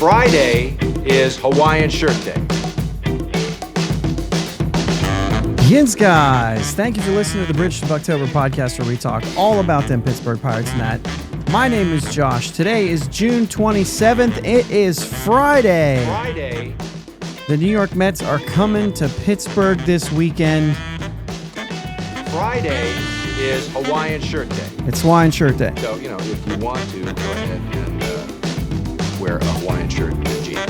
Friday is Hawaiian Shirt Day. Yins, guys. Thank you for listening to the Bridge to Buctober podcast, where we talk all about them Pittsburgh Pirates and that. My name is Josh. Today is June 27th. It is Friday. The New York Mets are coming to Pittsburgh this weekend. Friday is Hawaiian Shirt Day. It's Hawaiian Shirt Day. So, if you want to, go ahead and wear a Hawaiian shirt and jeans.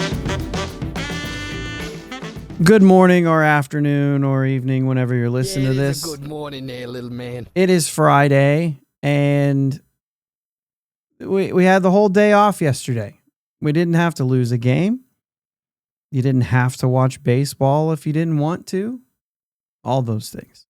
Good morning or afternoon or evening, whenever you're listening to this. Good morning there, little man. It is Friday, and we had the whole day off yesterday. We didn't have to lose a game. You didn't have to watch baseball if you didn't want to. All those things.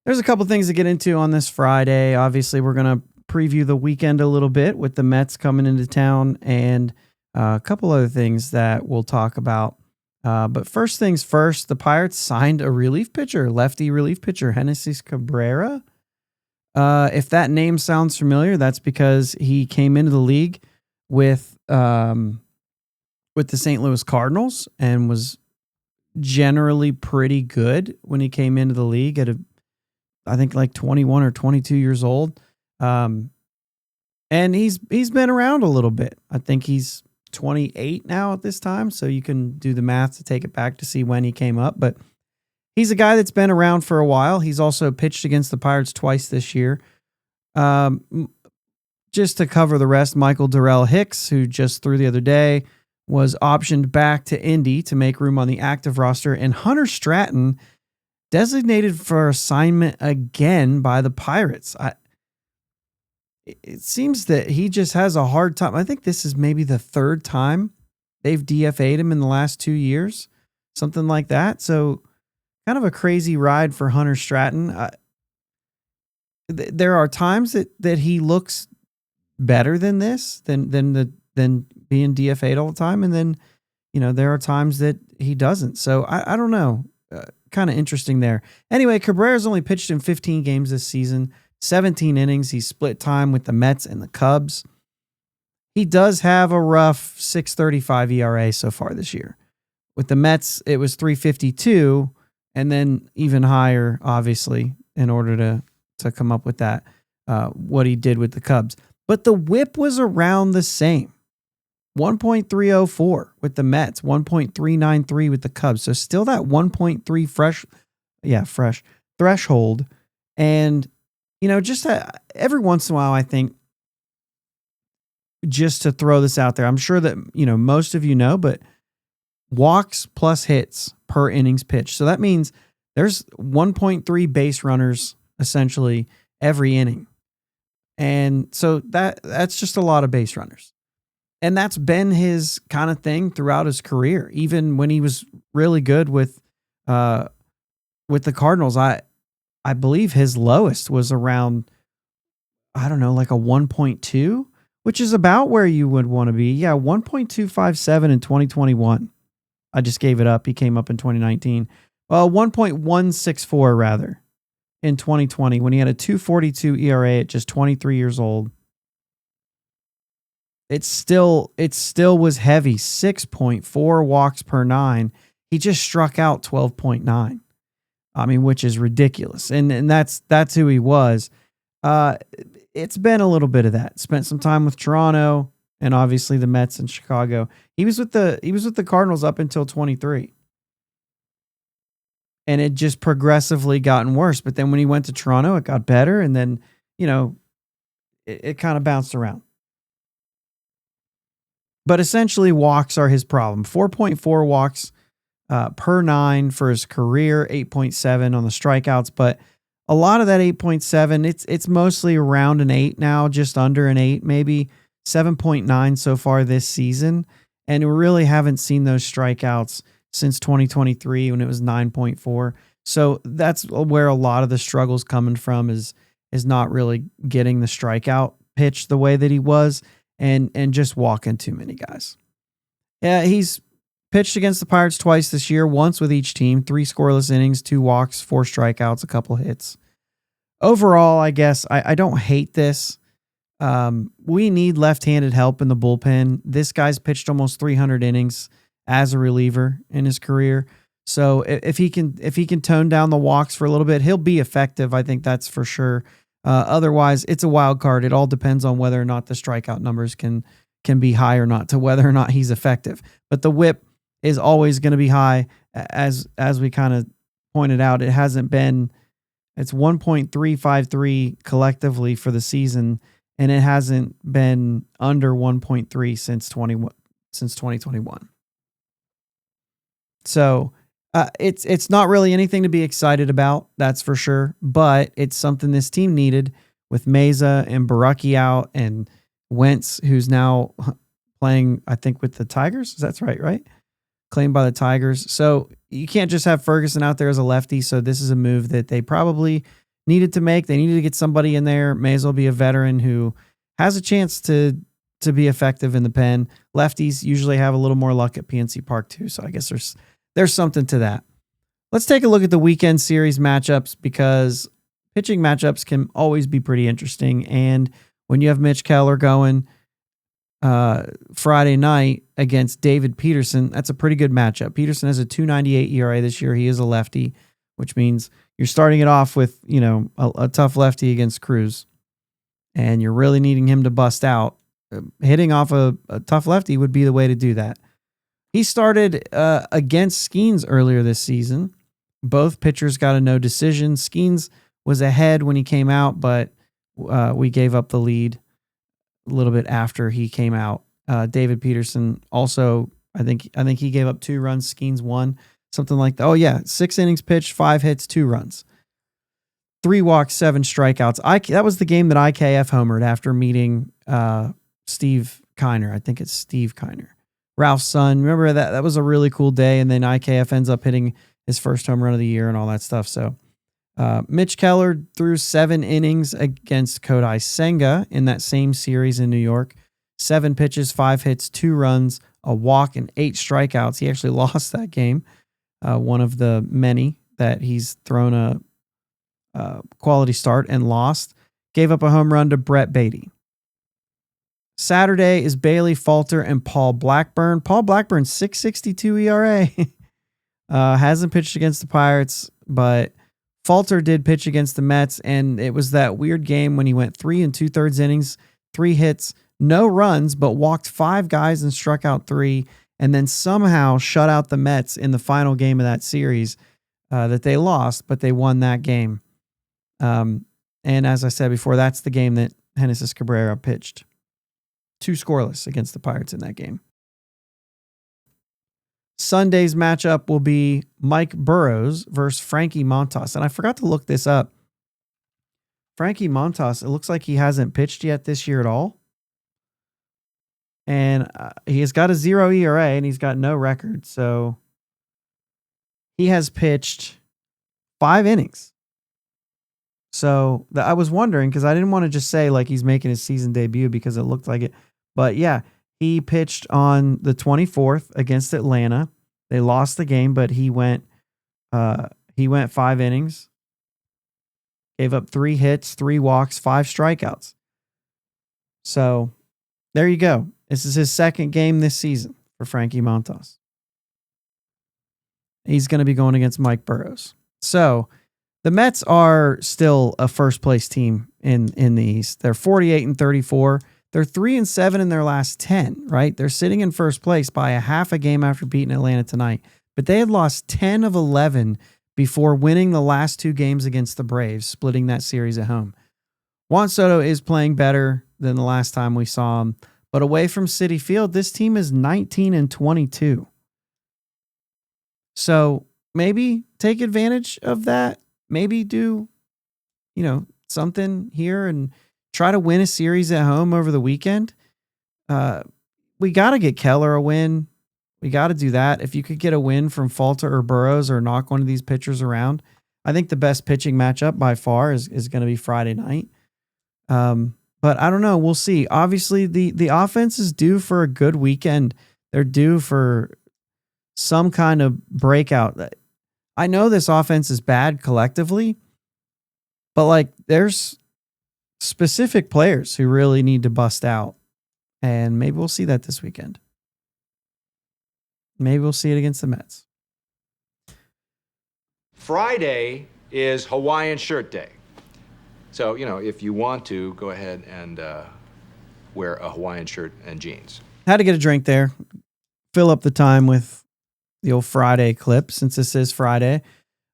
There's a couple things to get into on this Friday. Obviously, we're going to preview the weekend a little bit with the Mets coming into town, and a couple other things that we'll talk about. But first things first, the Pirates signed a relief pitcher, lefty relief pitcher, Genesis Cabrera. If that name sounds familiar, that's because he came into the league with the St. Louis Cardinals and was generally pretty good when he came into the league at I think like 21 or 22 years old. And he's been around a little bit. I think he's 28 now at this time, so you can do the math to take it back to see when he came up. But he's a guy that's been around for a while. He's also pitched against the Pirates twice this year. Just to cover the rest, Michael Durrell Hicks, who just threw the other day, was optioned back to Indy to make room on the active roster, and Hunter Stratton designated for assignment again by the Pirates. It seems that he just has a hard time. I think this is maybe the third time they've DFA'd him in the last 2 years, something like that. So kind of a crazy ride for Hunter Stratton. There are times that he looks better than this, than being DFA'd all the time. And then, there are times that he doesn't. So I don't know. Kind of interesting there. Anyway, Cabrera's only pitched in 15 games this season, 17 innings. He split time with the Mets and the Cubs. He does have a rough 6.35 ERA so far this year. With the Mets, it was 3.52, and then even higher, obviously, in order to come up with that, what he did with the Cubs. But the whip was around the same. 1.304 with the Mets, 1.393 with the Cubs. So still that 1.3 fresh threshold. And, just every once in a while, I think, just to throw this out there, I'm sure that, most of but walks plus hits per innings pitched. So that means there's 1.3 base runners essentially every inning. And so that's just a lot of base runners. And that's been his kind of thing throughout his career. Even when he was really good with the Cardinals, I believe his lowest was around, I don't know, like a 1.2, which is about where you would want to be. Yeah, 1.257 in 2021. I just gave it up. He came up in 2019. Well, 1.164 rather in 2020 when he had a 2.42 ERA at just 23 years old. It still was heavy. 6.4 walks per 9. He just struck out 12.9. I mean, which is ridiculous. And that's who he was. It's been a little bit of that. Spent some time with Toronto and obviously the Mets and Chicago. He was with the Cardinals up until 23. And it just progressively gotten worse. But then when he went to Toronto, it got better. And then, it kind of bounced around. But essentially, walks are his problem. 4.4 walks per 9 for his career, 8.7 on the strikeouts. But a lot of that 8.7, it's mostly around an 8 now, just under an 8, maybe 7.9 so far this season. And we really haven't seen those strikeouts since 2023 when it was 9.4. So that's where a lot of the struggles coming from is not really getting the strikeout pitch the way that he was. And just walking too many guys. Yeah, he's pitched against the Pirates twice this year, once with each team, 3 scoreless innings, 2 walks, 4 strikeouts, a couple hits. Overall, I guess I don't hate this. We need left-handed help in the bullpen. This guy's pitched almost 300 innings as a reliever in his career. So if he can tone down the walks for a little bit, he'll be effective. I think that's for sure. Otherwise, it's a wild card. It all depends on whether or not the strikeout numbers can be high or not, to whether or not he's effective. But the whip is always going to be high, as we kind of pointed out. It hasn't been. It's 1.353 collectively for the season, and it hasn't been under 1.3 since 2021. So it's not really anything to be excited about, that's for sure. But it's something this team needed with Meza and Baraki out, and Wentz, who's now playing, I think, with the Tigers. That's right? Claimed by the Tigers. So you can't just have Ferguson out there as a lefty. So this is a move that they probably needed to make. They needed to get somebody in there. May as well be a veteran who has a chance to be effective in the pen. Lefties usually have a little more luck at PNC Park too. So I guess there's something to that. Let's take a look at the weekend series matchups, because pitching matchups can always be pretty interesting. And when you have Mitch Keller going Friday night against David Peterson, that's a pretty good matchup. Peterson has a 2.98 ERA this year. He is a lefty, which means you're starting it off with, a tough lefty against Cruz, and you're really needing him to bust out. Hitting off a tough lefty would be the way to do that. He started against Skeens earlier this season. Both pitchers got a no decision. Skeens was ahead when he came out, but we gave up the lead a little bit after he came out. David Peterson also, I think he gave up 2 runs. Skeens 1, something like that. Oh yeah, 6 innings pitched, 5 hits, 2 runs, 3 walks, 7 strikeouts. That was the game that IKF homered after meeting Steve Kiner. I think it's Steve Kiner, Ralph's son. Remember that? That was a really cool day. And then IKF ends up hitting his first home run of the year and all that stuff. So Mitch Keller threw 7 innings against Kodai Senga in that same series in New York. 7 pitches, 5 hits, 2 runs, a walk, and 8 strikeouts. He actually lost that game. One of the many that he's thrown a quality start and lost. Gave up a home run to Brett Beatty. Saturday is Bailey Falter and Paul Blackburn. Paul Blackburn, 6.62 ERA. Hasn't pitched against the Pirates, but Falter did pitch against the Mets, and it was that weird game when he went 3 2/3 innings, 3 hits, no runs, but walked 5 guys and struck out 3, and then somehow shut out the Mets in the final game of that series that they lost, but they won that game. And as I said before, that's the game that Genesis Cabrera pitched 2 scoreless against the Pirates in that game. Sunday's matchup will be Mike Burrows versus Frankie Montas. And I forgot to look this up. Frankie Montas, it looks like he hasn't pitched yet this year at all. And he has got a 0 ERA and he's got no record. So he has pitched 5 innings. So I was wondering, because I didn't want to just say like he's making his season debut because it looked like it. But yeah, he pitched on the 24th against Atlanta. They lost the game, but he went 5 innings, gave up 3 hits, 3 walks, 5 strikeouts. So there you go. This is his second game this season for Frankie Montas. He's going to be going against Mike Burrows. So the Mets are still a first place team in the East. They're 48-34. They're 3-7 in their last 10, right? They're sitting in first place by a half a game after beating Atlanta tonight. But they had lost 10 of 11 before winning the last 2 games against the Braves, splitting that series at home. Juan Soto is playing better than the last time we saw him. But away from Citi Field, this team is 19-22. So maybe take advantage of that. Maybe do, something here and try to win a series at home over the weekend. We got to get Keller a win. We got to do that. If you could get a win from Falter or Burrows or knock one of these pitchers around, I think the best pitching matchup by far is going to be Friday night. But I don't know. We'll see. Obviously, the offense is due for a good weekend. They're due for some kind of breakout. I know this offense is bad collectively, but there's specific players who really need to bust out. And maybe we'll see that this weekend. Maybe we'll see it against the Mets. Friday is Hawaiian Shirt Day. So, if you want to, go ahead and wear a Hawaiian shirt and jeans. Had to get a drink there. Fill up the time with the old Friday clip since this is Friday.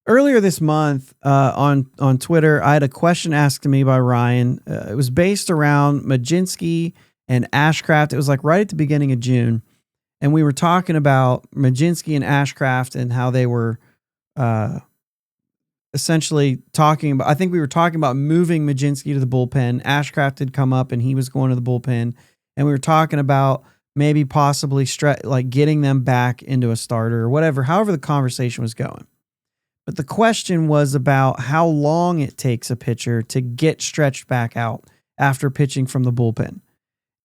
Earlier this month on Twitter, I had a question asked to me by Ryan. It was based around Mlodzinski and Ashcraft. It was like right at the beginning of June. And we were talking about Mlodzinski and Ashcraft and how they were essentially talking about, I think we were talking about moving Mlodzinski to the bullpen. Ashcraft had come up and he was going to the bullpen. And we were talking about maybe possibly getting them back into a starter or whatever, however the conversation was going. But the question was about how long it takes a pitcher to get stretched back out after pitching from the bullpen.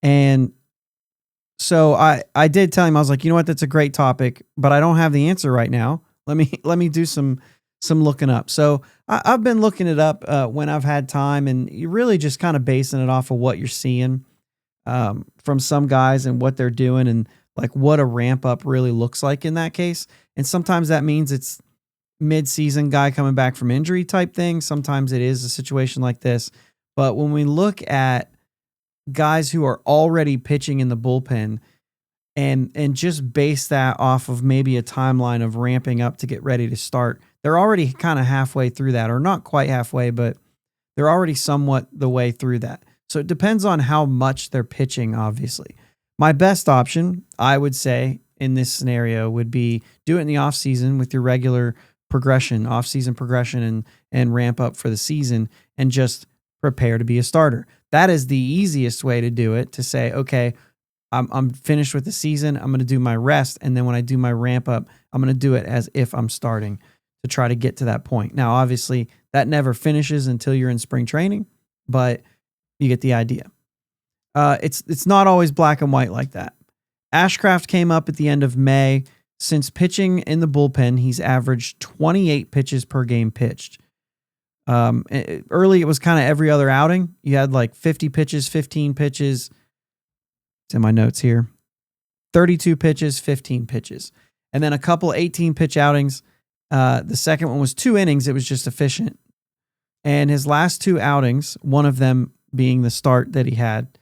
And so I did tell him, I was like, you know what, that's a great topic, but I don't have the answer right now. Let me do some looking up. So I've been looking it up when I've had time, and you're really just kind of basing it off of what you're seeing from some guys and what they're doing and like what a ramp up really looks like in that case. And sometimes that means it's mid-season guy coming back from injury type thing. Sometimes it is a situation like this. But when we look at guys who are already pitching in the bullpen and just base that off of maybe a timeline of ramping up to get ready to start, they're already kind of halfway through that, or not quite halfway, but they're already somewhat the way through that. So it depends on how much they're pitching, obviously. My best option, I would say, in this scenario would be do it in the offseason with your regular progression, off-season progression, and ramp up for the season and just prepare to be a starter. That is the easiest way to do it, to say, okay, I'm finished with the season. I'm going to do my rest. And then when I do my ramp up, I'm going to do it as if I'm starting to try to get to that point. Now, obviously, that never finishes until you're in spring training, but you get the idea. It's not always black and white like that. Ashcraft came up at the end of May. Since pitching in the bullpen, he's averaged 28 pitches per game pitched. Early, it was kind of every other outing. You had like 50 pitches, 15 pitches. It's in my notes here. 32 pitches, 15 pitches. And then a couple 18-pitch outings. The second one was 2 innings. It was just efficient. And his last 2 outings, one of them being the start that he had,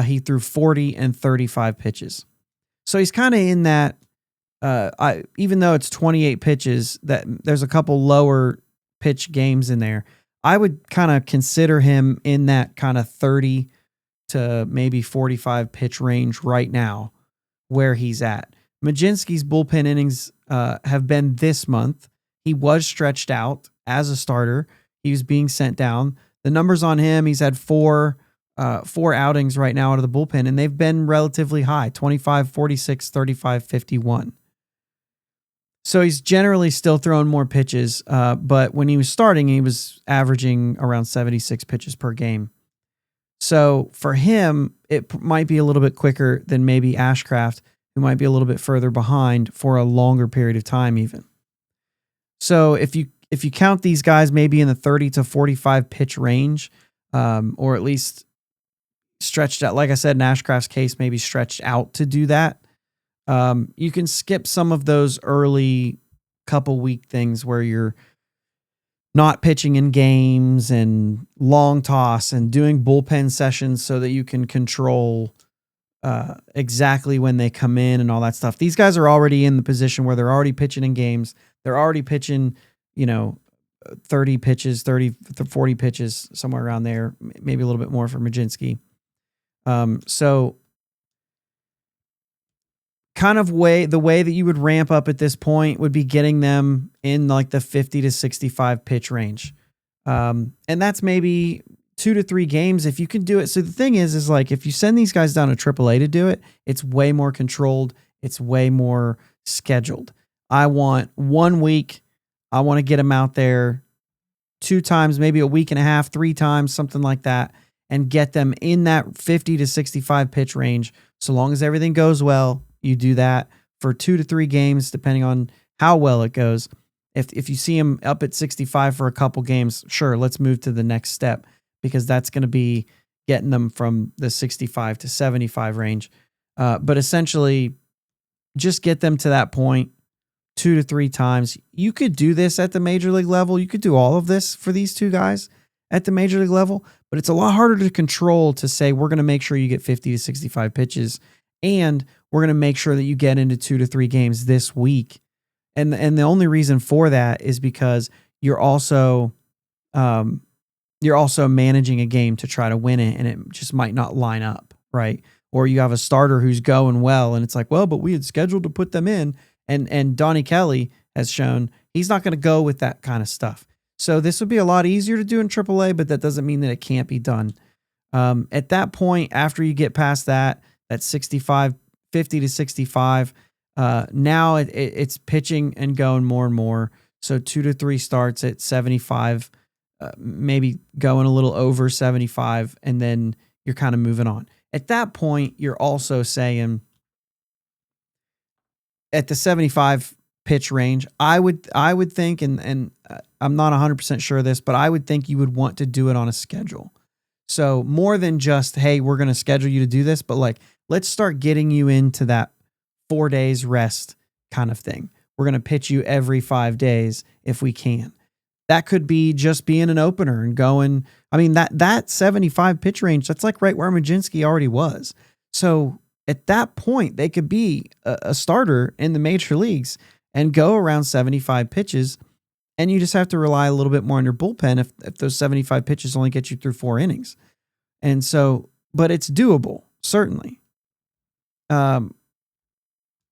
he threw 40 and 35 pitches. So he's kind of in that, even though it's 28 pitches, that there's a couple lower pitch games in there. I would kind of consider him in that kind of 30 to maybe 45 pitch range right now where he's at. Mlodzinski's bullpen innings have been this month. He was stretched out as a starter. He was being sent down. The numbers on him, he's had four outings right now out of the bullpen, and they've been relatively high, 25, 46, 35, 51. So he's generally still throwing more pitches, but when he was starting, he was averaging around 76 pitches per game. So for him, it might be a little bit quicker than maybe Ashcraft, who might be a little bit further behind for a longer period of time even. So if you count these guys maybe in the 30 to 45 pitch range, or at least stretched out, like I said, in Ashcraft's case, maybe stretched out to do that, you can skip some of those early couple week things where you're not pitching in games and long toss and doing bullpen sessions so that you can control exactly when they come in and all that stuff. These guys are already in the position where they're already pitching in games. They're already pitching, 30 pitches, 30 to 40 pitches, somewhere around there, maybe a little bit more for Mlodzinski. So kind of the way that you would ramp up at this point would be getting them in like the 50 to 65 pitch range. And that's maybe 2 to 3 games if you can do it. So the thing is like, if you send these guys down to AAA to do it, it's way more controlled. It's way more scheduled. I want 1 week. I want to get them out there 2 times, maybe a week and a half, 3 times, something like that, and get them in that 50 to 65 pitch range. So long as everything goes well, you do that for 2 to 3 games, depending on how well it goes. If you see him up at 65 for a couple games, sure, let's move to the next step. because that's going to be getting them from the 65 to 75 range. But essentially, just get them to that point 2 to 3 times. You could do this at the major league level. You could do all of this for these two guys at the major league level, but it's a lot harder to control to say we're going to make sure you get 50 to 65 pitches and we're going to make sure that you get into 2 to 3 games this week. And the only reason for that is because you're also managing a game to try to win it, and it just might not line up, right? Or you have a starter who's going well, and it's like, well, but we had scheduled to put them in, and Donnie Kelly has shown he's not going to go with that kind of stuff. So this would be a lot easier to do in AAA, but that doesn't mean that it can't be done. At that point, after you get past that 65, 50 to 65, now it's pitching and going more and more. So 2 to 3 starts at 75, maybe going a little over 75, and then you're kind of moving on. At that point, you're also saying at the 75 pitch range, I would think, and I'm not 100% sure of this, but I would think you would want to do it on a schedule. So more than just, hey, we're going to schedule you to do this, but like, let's start getting you into that 4 days rest kind of thing. We're going to pitch you every 5 days if we can. That could be just being an opener and going. I mean, that 75 pitch range, that's like right where Majinski already was. So at that point, they could be a starter in the major leagues and go around 75 pitches. And you just have to rely a little bit more on your bullpen if those 75 pitches only get you through 4 innings. And so, but it's doable, certainly. In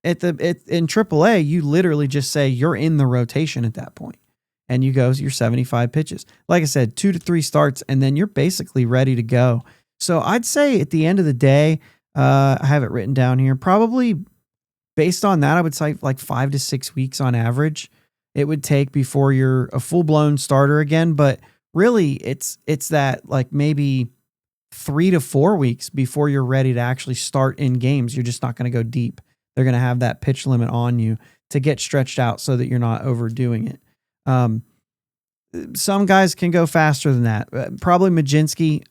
AAA, you literally just say you're in the rotation at that point. And you go, your 75 pitches. Like I said, 2 to 3 starts, and then you're basically ready to go. So I'd say at the end of the day, I have it written down here, probably based on that, I would say like 5 to 6 weeks on average it would take before you're a full-blown starter again. But really, it's that like maybe 3 to 4 weeks before you're ready to actually start in games. You're just not going to go deep. They're going to have that pitch limit on you to get stretched out so that you're not overdoing it. Some guys can go faster than that. Probably Majinski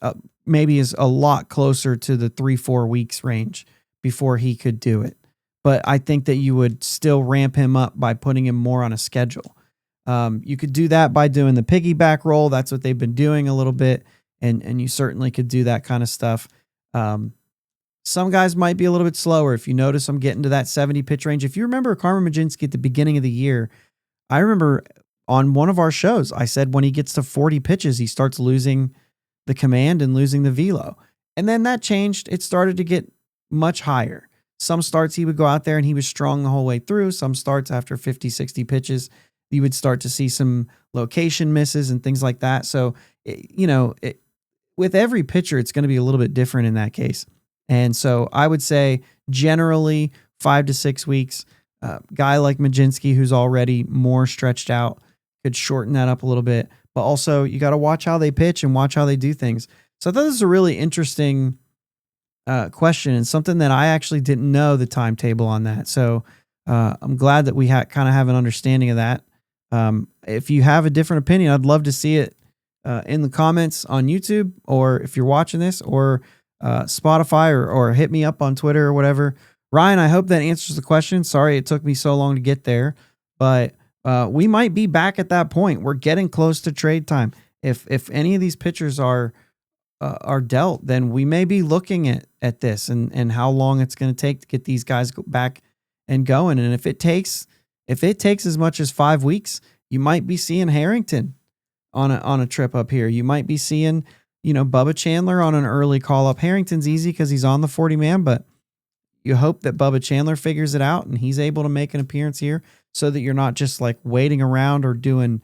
maybe is a lot closer to the 3-4 weeks range before he could do it. But I think that you would still ramp him up by putting him more on a schedule. You could do that by doing the piggyback roll. That's what they've been doing a little bit. And you certainly could do that kind of stuff. Some guys might be a little bit slower. If you notice I'm getting to that 70 pitch range. If you remember Carmen Majinski at the beginning of the year, I remember on one of our shows, I said when he gets to 40 pitches, he starts losing the command and losing the velo. And then that changed. It started to get much higher. Some starts he would go out there and he was strong the whole way through. Some starts after 50, 60 pitches, you would start to see some location misses and things like that. So, with every pitcher, it's going to be a little bit different in that case. And so I would say generally 5 to 6 weeks. Guy like Majinski, who's already more stretched out, could shorten that up a little bit. But also, you got to watch how they pitch and watch how they do things. So I thought this was a really interesting question and something that I actually didn't know the timetable on that. So I'm glad that we kind of have an understanding of that. If you have a different opinion, I'd love to see it in the comments on YouTube, or if you're watching this, or Spotify, or hit me up on Twitter or whatever. Ryan, I hope that answers the question. Sorry it took me so long to get there, but we might be back at that point. We're getting close to trade time. If any of these pitchers are dealt, then we may be looking at this and how long it's going to take to get these guys back and going. And if it takes as much as 5 weeks, you might be seeing Harrington on a trip up here. You might be seeing, Bubba Chandler on an early call up. Harrington's easy because he's on the 40-man, but you hope that Bubba Chandler figures it out and he's able to make an appearance here so that you're not just like waiting around or doing,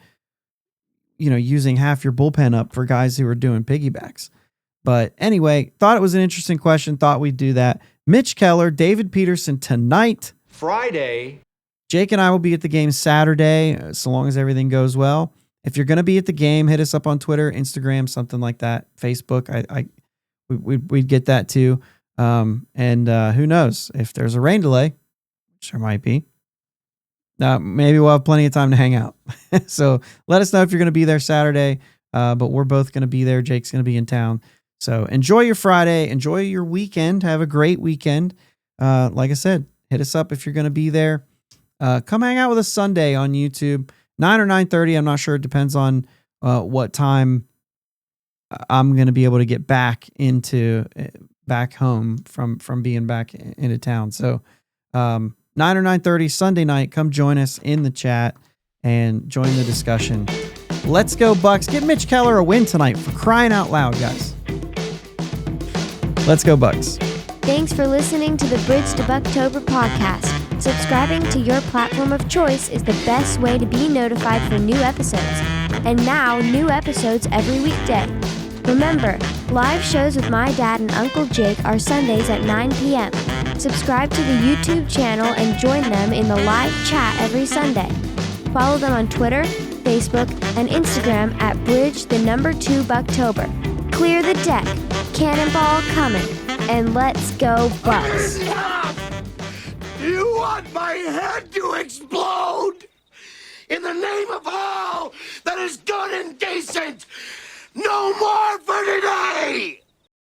using half your bullpen up for guys who are doing piggybacks. But anyway, thought it was an interesting question. Thought we'd do that. Mitch Keller, David Peterson tonight. Friday. Jake and I will be at the game Saturday, so long as everything goes well. If you're going to be at the game, hit us up on Twitter, Instagram, something like that. Facebook, we'd get that too. And who knows if there's a rain delay, which there might be. Maybe we'll have plenty of time to hang out. So let us know if you're going to be there Saturday. but we're both going to be there. Jake's going to be in town. So enjoy your Friday. Enjoy your weekend. Have a great weekend. Like I said, hit us up if you're going to be there. Come hang out with us Sunday on YouTube, 9 or 9:30. I'm not sure. It depends on what time I'm going to be able to get back home from being back into town. So 9 or 9:30 Sunday night, come join us in the chat and join the discussion. Let's go Bucs. Get Mitch Keller a win tonight, for crying out loud, guys. Let's go Bucs. Thanks for listening to the Bridge to Buctober podcast. Subscribing to your platform of choice is the best way to be notified for new episodes. And now, new episodes every weekday. Remember, live shows with my dad and Uncle Jake are Sundays at 9 p.m. Subscribe to the YouTube channel and join them in the live chat every Sunday. Follow them on Twitter, Facebook, and Instagram at Bridge2 Buctober. Clear the deck, cannonball coming, and let's go Bucs. You want my head to explode? In the name of all that is good and decent, no more for today!